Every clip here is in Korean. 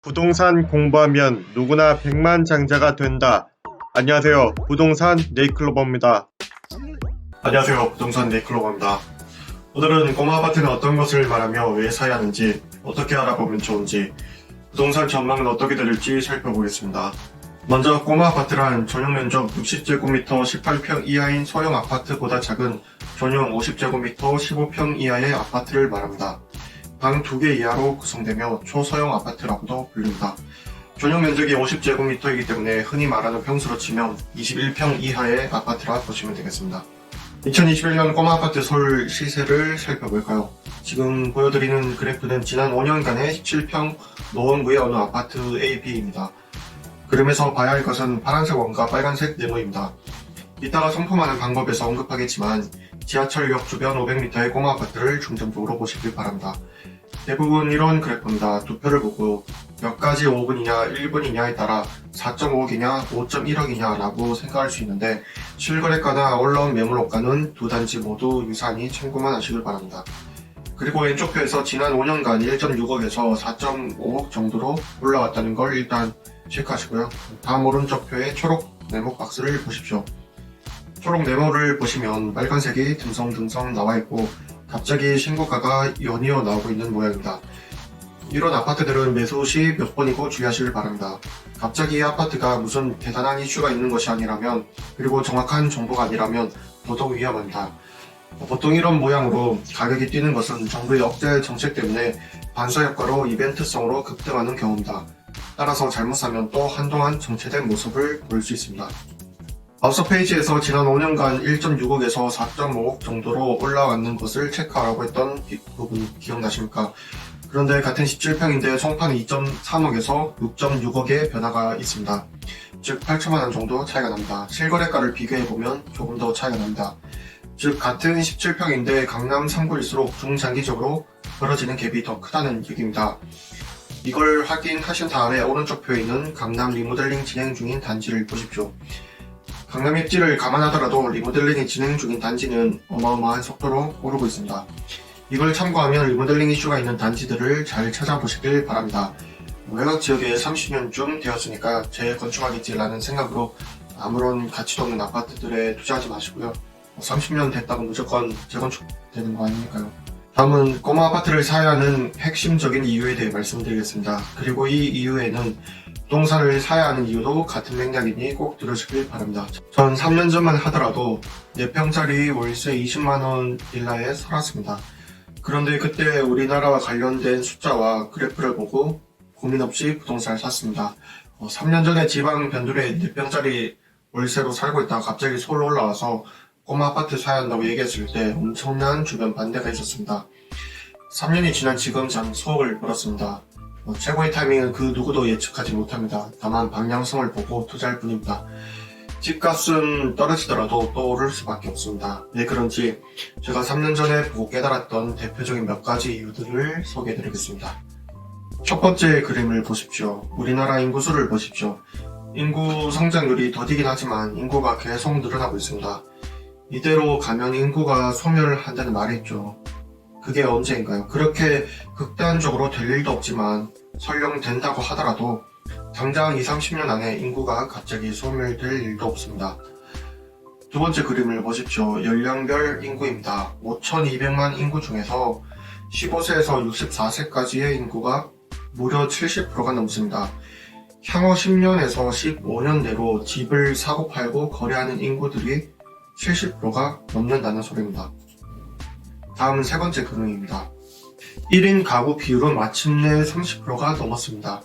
부동산 공부하면 누구나 백만장자가 된다. 안녕하세요. 부동산 네이클로버입니다. 안녕하세요. 부동산 네이클로버입니다. 오늘은 꼬마 아파트는 어떤 것을 말하며 왜 사야 하는지, 어떻게 알아보면 좋은지, 부동산 전망은 어떻게 될지 살펴보겠습니다. 먼저 꼬마 아파트란 전용 면적 60제곱미터 18평 이하인 소형 아파트보다 작은 전용 50제곱미터 15평 이하의 아파트를 말합니다. 방 2개 이하로 구성되며 초소형 아파트라고도 불립니다. 전용 면적이 50제곱미터이기 때문에 흔히 말하는 평수로 치면 21평 이하의 아파트라 보시면 되겠습니다. 2021년 꼬마 아파트 서울 시세를 살펴볼까요? 지금 보여드리는 그래프는 지난 5년간의 17평 노원구의 어느 아파트 A, B입니다. 그림에서 봐야 할 것은 파란색 원과 빨간색 네모입니다. 이따가 선포하는 방법에서 언급하겠지만 지하철역 주변 500m의 꼬마 아파트를 중점적으로 보시길 바랍니다. 대부분 이런 그래프입니다. 두 표를 보고 몇 가지 5분이냐 1분이냐에 따라 4.5억이냐 5.1억이냐 라고 생각할 수 있는데 실거래가나 올라온 매물호가는 두 단지 모두 유사하니 참고만 하시길 바랍니다. 그리고 왼쪽 표에서 지난 5년간 1.6억에서 4.5억 정도로 올라왔다는 걸 일단 체크하시고요. 다음 오른쪽 표의 초록 네모 박스를 보십시오. 초록 네모를 보시면 빨간색이 듬성듬성 나와있고 갑자기 신고가가 연이어 나오고 있는 모양입니다. 이런 아파트들은 매수 시 몇 번이고 주의하시길 바랍니다. 갑자기 이 아파트가 무슨 대단한 이슈가 있는 것이 아니라면, 그리고 정확한 정보가 아니라면 더더욱 위험합니다. 보통 이런 모양으로 가격이 뛰는 것은 정부의 억제 정책 때문에 반사 효과로 이벤트성으로 급등하는 경우입니다. 따라서 잘못 사면 또 한동안 정체된 모습을 보일 수 있습니다. 앞서 페이지에서 지난 5년간 1.6억에서 4.5억 정도로 올라왔는 것을 체크하라고 했던 부분 기억나십니까? 그런데 같은 17평인데 총판이 2.3억에서 6.6억의 변화가 있습니다. 즉 8천만원 정도 차이가 납니다. 실거래가를 비교해보면 조금 더 차이가 납니다. 즉 같은 17평인데 강남 3구일수록 중장기적으로 벌어지는 갭이 더 크다는 얘기입니다. 이걸 확인하신 다음에 오른쪽 표에 있는 강남 리모델링 진행 중인 단지를 보십시오. 강남 입지를 감안하더라도 리모델링이 진행 중인 단지는 어마어마한 속도로 오르고 있습니다. 이걸 참고하면 리모델링 이슈가 있는 단지들을 잘 찾아보시길 바랍니다. 외곽 지역에 30년쯤 되었으니까 재건축하겠지라는 생각으로 아무런 가치도 없는 아파트들에 투자하지 마시고요. 30년 됐다고 무조건 재건축되는 거 아니니까요. 다음은 꼬마 아파트를 사야 하는 핵심적인 이유에 대해 말씀드리겠습니다. 그리고 이 이유에는 부동산을 사야 하는 이유도 같은 맥락이니 꼭 들으시길 바랍니다. 전 3년 전만 하더라도 4평짜리 월세 20만원 빌라에 살았습니다. 그런데 그때 우리나라와 관련된 숫자와 그래프를 보고 고민 없이 부동산을 샀습니다. 3년 전에 지방 변두리에 4평짜리 월세로 살고 있다가 갑자기 서울로 올라와서 꼬마 아파트 사야 한다고 얘기했을 때 엄청난 주변 반대가 있었습니다. 3년이 지난 지금 참 수억을 벌었습니다. 최고의 타이밍은 그 누구도 예측하지 못합니다. 다만 방향성을 보고 투자할 뿐입니다. 집값은 떨어지더라도 또 오를 수밖에 없습니다. 왜 그런지 제가 3년 전에 보고 깨달았던 대표적인 몇 가지 이유들을 소개해드리겠습니다. 첫 번째 그림을 보십시오. 우리나라 인구수를 보십시오. 인구 성장률이 더디긴 하지만 인구가 계속 늘어나고 있습니다. 이대로 가면 인구가 소멸한다는 말이 있죠. 그게 언제인가요? 그렇게 극단적으로 될 일도 없지만 설령 된다고 하더라도 당장 20-30년 안에 인구가 갑자기 소멸될 일도 없습니다. 두 번째 그림을 보십시오. 연령별 인구입니다. 5,200만 인구 중에서 15세에서 64세까지의 인구가 무려 70%가 넘습니다. 향후 10년에서 15년 내로 집을 사고 팔고 거래하는 인구들이 70%가 넘는다는 소리입니다. 다음은 세 번째 그림입니다. 1인 가구 비율은 마침내 30%가 넘었습니다.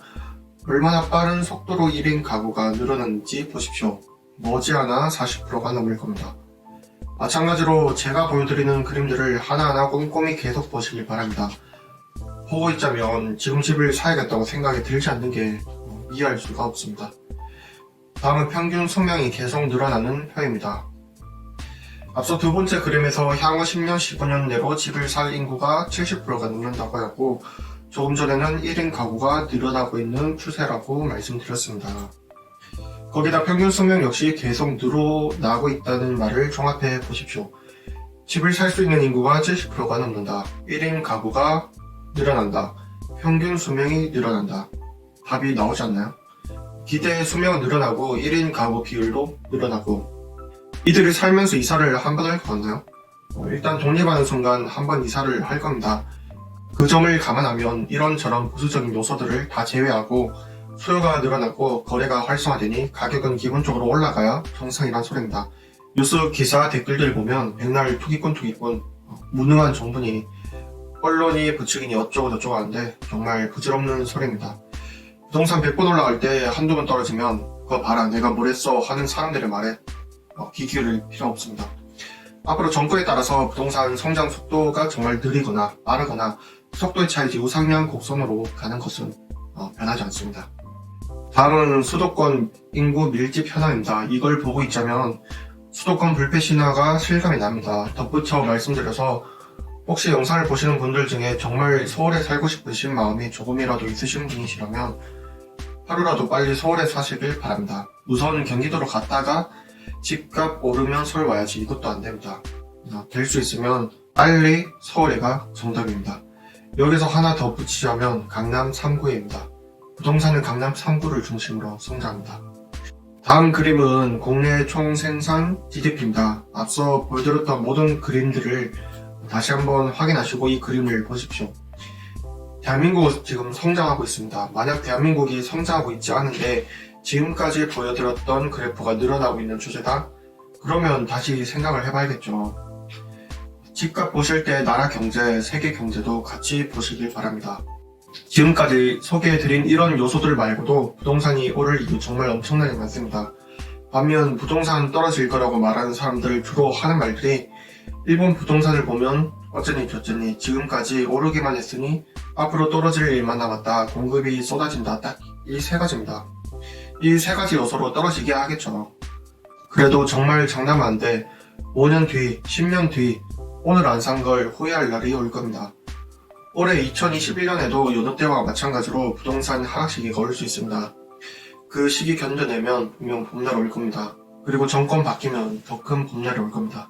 얼마나 빠른 속도로 1인 가구가 늘어났는지 보십시오. 머지않아 40%가 넘을 겁니다. 마찬가지로 제가 보여드리는 그림들을 하나하나 꼼꼼히 계속 보시길 바랍니다. 보고 있자면 지금 집을 사야겠다고 생각이 들지 않는 게 이해할 수가 없습니다. 다음은 평균 수명이 계속 늘어나는 표입니다. 앞서 두 번째 그림에서 향후 10년, 15년 내로 집을 살 인구가 70%가 넘는다고 하고 조금 전에는 1인 가구가 늘어나고 있는 추세라고 말씀드렸습니다. 거기다 평균 수명 역시 계속 늘어나고 있다는 말을 종합해 보십시오. 집을 살 수 있는 인구가 70%가 넘는다. 1인 가구가 늘어난다. 평균 수명이 늘어난다. 답이 나오지 않나요? 기대 수명은 늘어나고 1인 가구 비율도 늘어나고 이들이 살면서 이사를 한 번 할 것 같나요? 일단 독립하는 순간 한 번 이사를 할 겁니다. 그 점을 감안하면 이런저런 보수적인 요소들을 다 제외하고 수요가 늘어나고 거래가 활성화되니 가격은 기본적으로 올라가야 정상이란 소리입니다. 뉴스 기사 댓글들 보면 백날 투기꾼 무능한 정부니 언론이 부추기니 어쩌고 저쩌고 하는데 정말 부질없는 소리입니다. 부동산 100번 올라갈 때 한두 번 떨어지면 그거 봐라 내가 뭘 했어 하는 사람들의 말에 귀 기울일 필요 없습니다. 앞으로 정부에 따라서 부동산 성장 속도가 정말 느리거나 빠르거나 속도의 차이지 우상향 곡선으로 가는 것은 변하지 않습니다. 다음은 수도권 인구 밀집 현황입니다. 이걸 보고 있자면 수도권 불패 신화가 실감이 납니다. 덧붙여 말씀드려서 혹시 영상을 보시는 분들 중에 정말 서울에 살고 싶으신 마음이 조금이라도 있으신 분이시라면 하루라도 빨리 서울에 사시길 바랍니다. 우선 경기도로 갔다가 집값 오르면 서울 와야지 이것도 안 됩니다. 될 수 있으면 빨리 서울에가 정답입니다. 여기서 하나 더 붙이자면 강남 3구입니다. 부동산은 강남 3구를 중심으로 성장합니다. 다음 그림은 국내 총생산 GDP입니다. 앞서 보여드렸던 모든 그림들을 다시 한번 확인하시고 이 그림을 보십시오. 대한민국은 지금 성장하고 있습니다. 만약 대한민국이 성장하고 있지 않은데 지금까지 보여드렸던 그래프가 늘어나고 있는 주제다? 그러면 다시 생각을 해봐야겠죠. 집값 보실 때 나라 경제, 세계 경제도 같이 보시길 바랍니다. 지금까지 소개해드린 이런 요소들 말고도 부동산이 오를 이유 정말 엄청나게 많습니다. 반면 부동산 떨어질 거라고 말하는 사람들 주로 하는 말들이 일본 부동산을 보면 어쩌니 저쩌니 지금까지 오르기만 했으니 앞으로 떨어질 일만 남았다. 공급이 쏟아진다. 딱 이 세 가지입니다. 이 세 가지 요소로 떨어지게 하겠죠. 그래도 정말 장담 안 돼. 5년 뒤, 10년 뒤 오늘 안 산 걸 후회할 날이 올 겁니다. 올해 2021년에도 여느 때와 마찬가지로 부동산 하락시기가 올 수 있습니다. 그 시기 견뎌내면 분명 봄날 올 겁니다. 그리고 정권 바뀌면 더 큰 봄날이 올 겁니다.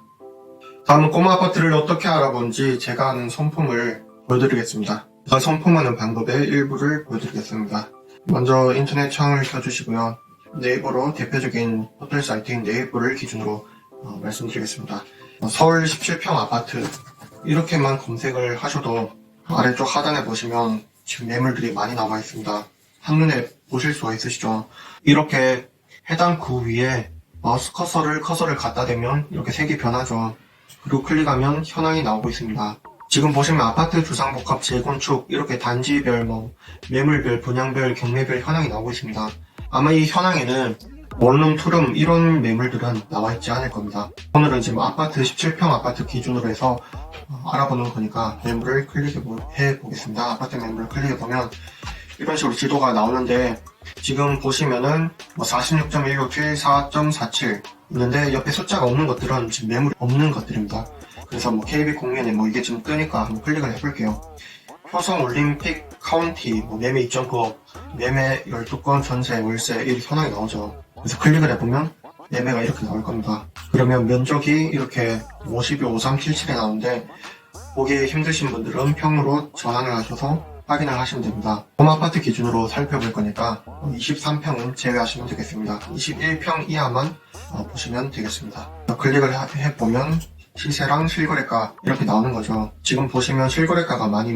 다음은 꼬마 아파트를 어떻게 알아본지 제가 아는 선풍을 보여드리겠습니다. 제가 선풍하는 방법의 일부를 보여드리겠습니다. 먼저 인터넷 창을 켜주시고요. 네이버로 대표적인 호텔 사이트인 네이버를 기준으로 말씀드리겠습니다. 서울 17평 아파트 이렇게만 검색을 하셔도 아래쪽 하단에 보시면 지금 매물들이 많이 나와 있습니다. 한눈에 보실 수가 있으시죠? 이렇게 해당 구 위에 마우스 커서를 갖다 대면 이렇게 색이 변하죠. 그리고 클릭하면 현황이 나오고 있습니다. 지금 보시면 아파트 주상복합 재건축 이렇게 단지별 매물별 분양별 경매별 현황이 나오고 있습니다. 아마 이 현황에는 원룸, 투룸 이런 매물들은 나와 있지 않을 겁니다. 오늘은 지금 아파트 17평 아파트 기준으로 해서 알아보는 거니까 매물을 클릭해 보겠습니다. 아파트 매물을 클릭해 보면 이런 식으로 지도가 나오는데 지금 보시면은 46.167, 4.47 있는데 옆에 숫자가 없는 것들은 지금 매물이 없는 것들입니다. 그래서 KB 공면에 이게 지금 뜨니까 한번 클릭을 해볼게요. 효성 올림픽 카운티 매매 2.9억, 매매 12건 전세 월세 이 현황이 나오죠. 그래서 클릭을 해보면 매매가 이렇게 나올 겁니다. 그러면 면적이 이렇게 525377에 나오는데 보기 힘드신 분들은 평으로 전환을 하셔서 확인을 하시면 됩니다. 홈아파트 기준으로 살펴볼 거니까 23평은 제외하시면 되겠습니다. 21평 이하만 보시면 되겠습니다. 클릭을 해보면 시세랑 실거래가 이렇게 나오는 거죠. 지금 보시면 실거래가가 많이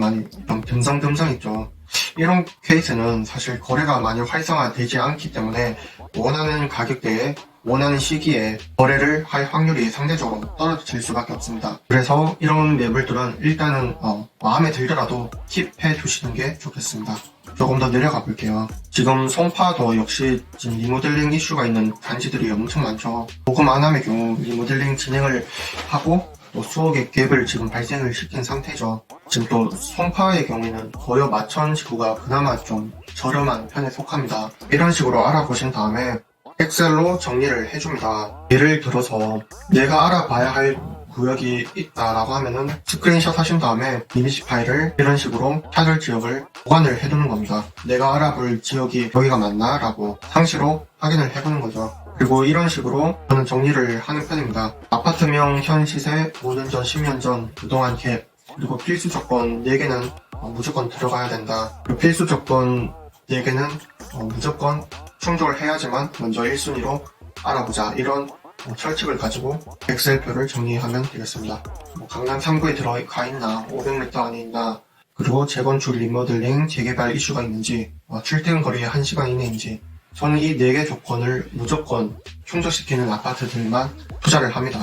좀 듬성듬성 있죠. 이런 케이스는 사실 거래가 많이 활성화되지 않기 때문에 원하는 가격대에 원하는 시기에 거래를 할 확률이 상대적으로 떨어질 수밖에 없습니다. 그래서 이런 매물들은 일단은 마음에 들더라도 킵해 두시는 게 좋겠습니다. 조금 더 내려가 볼게요. 지금 송파도 역시 지금 리모델링 이슈가 있는 단지들이 엄청 많죠. 보금 안함의 경우 리모델링 진행을 하고 또 수억의 갭을 지금 발생을 시킨 상태죠. 지금 또 송파의 경우에는 거여 마천 지구가 그나마 좀 저렴한 편에 속합니다. 이런 식으로 알아보신 다음에 엑셀로 정리를 해줍니다. 예를 들어서 내가 알아봐야 할 구역이 있다라고 하면은 스크린샷 하신 다음에 이미지 파일을 이런 식으로 찾을 지역을 보관을 해두는 겁니다. 내가 알아볼 지역이 여기가 맞나? 라고 상시로 확인을 해보는 거죠. 그리고 이런 식으로 저는 정리를 하는 편입니다. 아파트명 현 시세 5년 전, 10년 전, 그동안 갭, 그리고 필수 조건 4개는 무조건 들어가야 된다. 그리고 필수 조건 4개는 무조건 충족을 해야지만 먼저 1순위로 알아보자, 이런 철칙을 가지고 엑셀표를 정리하면 되겠습니다. 강남 3구에 들어가 있나, 500m 안에 있나, 그리고 재건축, 리모델링, 재개발 이슈가 있는지, 출퇴근 거리에 1시간 이내인지, 저는 이 4개 조건을 무조건 충족시키는 아파트들만 투자를 합니다.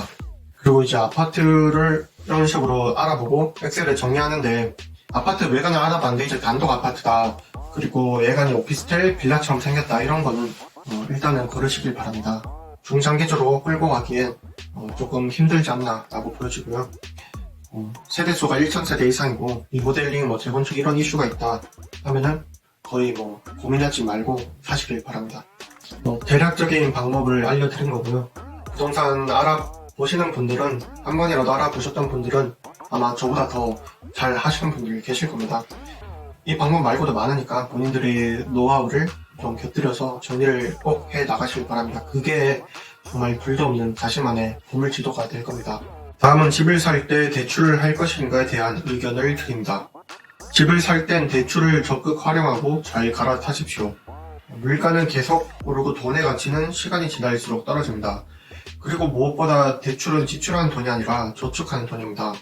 그리고 이제 아파트를 이런 식으로 알아보고 엑셀에 정리하는데, 아파트 외관을 알아봤는데 이제 단독 아파트다, 그리고 외관이 오피스텔, 빌라처럼 생겼다, 이런 거는 일단은 거르시길 바랍니다. 중장기적으로 끌고 가기엔 조금 힘들지 않나 라고 보여지고요. 세대수가 1000세대 이상이고 리모델링, 재건축 이런 이슈가 있다 하면은 거의 고민하지 말고 사시길 바랍니다. 대략적인 방법을 알려드린 거고요. 부동산 알아보시는 분들은, 한 번이라도 알아보셨던 분들은 아마 저보다 더 잘 하시는 분들이 계실 겁니다. 이 방법 말고도 많으니까 본인들의 노하우를 좀 곁들여서 정리를 꼭 해 나가시길 바랍니다. 그게 정말 둘도 없는 자신만의 보물지도가 될 겁니다. 다음은 집을 살 때 대출을 할 것인가에 대한 의견을 드립니다. 집을 살 땐 대출을 적극 활용하고 잘 갈아타십시오. 물가는 계속 오르고 돈의 가치는 시간이 지날수록 떨어집니다. 그리고 무엇보다 대출은 지출하는 돈이 아니라 저축하는 돈입니다.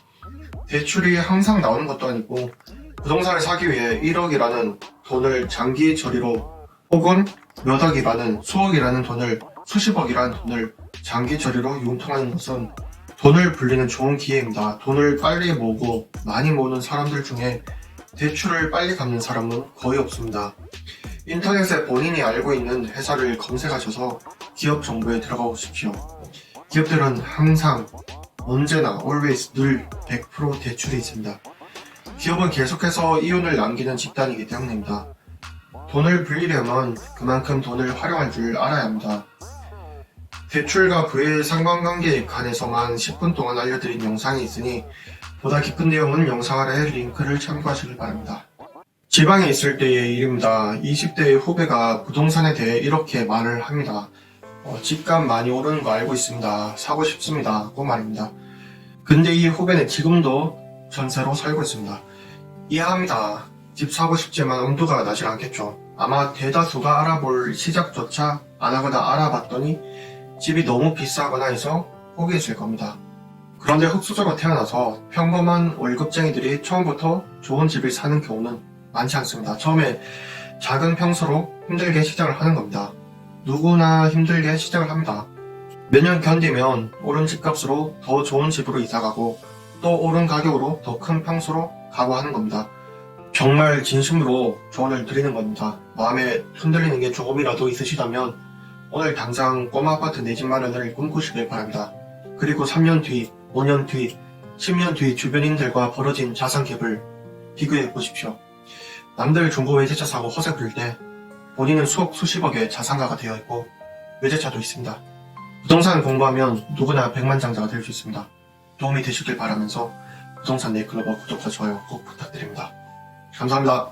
대출이 항상 나오는 것도 아니고 부동산을 사기 위해 1억이라는 돈을 장기 처리로, 혹은 몇 억이라는, 수억이라는 돈을, 수십억이라는 돈을 장기 처리로 융통하는 것은 돈을 불리는 좋은 기회입니다. 돈을 빨리 모으고 많이 모으는 사람들 중에 대출을 빨리 갚는 사람은 거의 없습니다. 인터넷에 본인이 알고 있는 회사를 검색하셔서 기업 정보에 들어가 보십시오. 기업들은 항상, 언제나, always, 늘 100% 대출이 있습니다. 기업은 계속해서 이윤을 남기는 집단이기 때문입니다. 돈을 불리려면 그만큼 돈을 활용할 줄 알아야 합니다. 대출과 부의 상관관계에 관해서만 10분 동안 알려드린 영상이 있으니 보다 깊은 내용은 영상 아래 링크를 참고하시길 바랍니다. 지방에 있을 때의 일입니다. 20대의 후배가 부동산에 대해 이렇게 말을 합니다. 집값 많이 오르는 거 알고 있습니다. 사고 싶습니다. 고 말입니다. 근데 이 후배는 지금도 전세로 살고 있습니다. 이해합니다. 집 사고 싶지만 엄두가 나질 않겠죠. 아마 대다수가 알아볼 시작조차 안 하거나 알아봤더니 집이 너무 비싸거나 해서 포기했을 겁니다. 그런데 흙수저로 태어나서 평범한 월급쟁이들이 처음부터 좋은 집을 사는 경우는 많지 않습니다. 처음에 작은 평수로 힘들게 시작을 하는 겁니다. 누구나 힘들게 시작을 합니다. 몇 년 견디면 오른 집값으로 더 좋은 집으로 이사가고 또 오른 가격으로 더 큰 평수로 가고 하는 겁니다. 정말 진심으로 조언을 드리는 겁니다. 마음에 흔들리는 게 조금이라도 있으시다면 오늘 당장 꼬마 아파트 내 집 마련을 꿈꾸시길 바랍니다. 그리고 3년 뒤, 5년 뒤, 10년 뒤 주변인들과 벌어진 자산 갭을 비교해 보십시오. 남들 중고 외제차 사고 허세 부릴 때 본인은 수억 수십억의 자산가가 되어 있고 외제차도 있습니다. 부동산 공부하면 누구나 백만장자가 될 수 있습니다. 도움이 되시길 바라면서 부동산 네이클로버 구독과 좋아요 꼭 부탁드립니다. 감사합니다.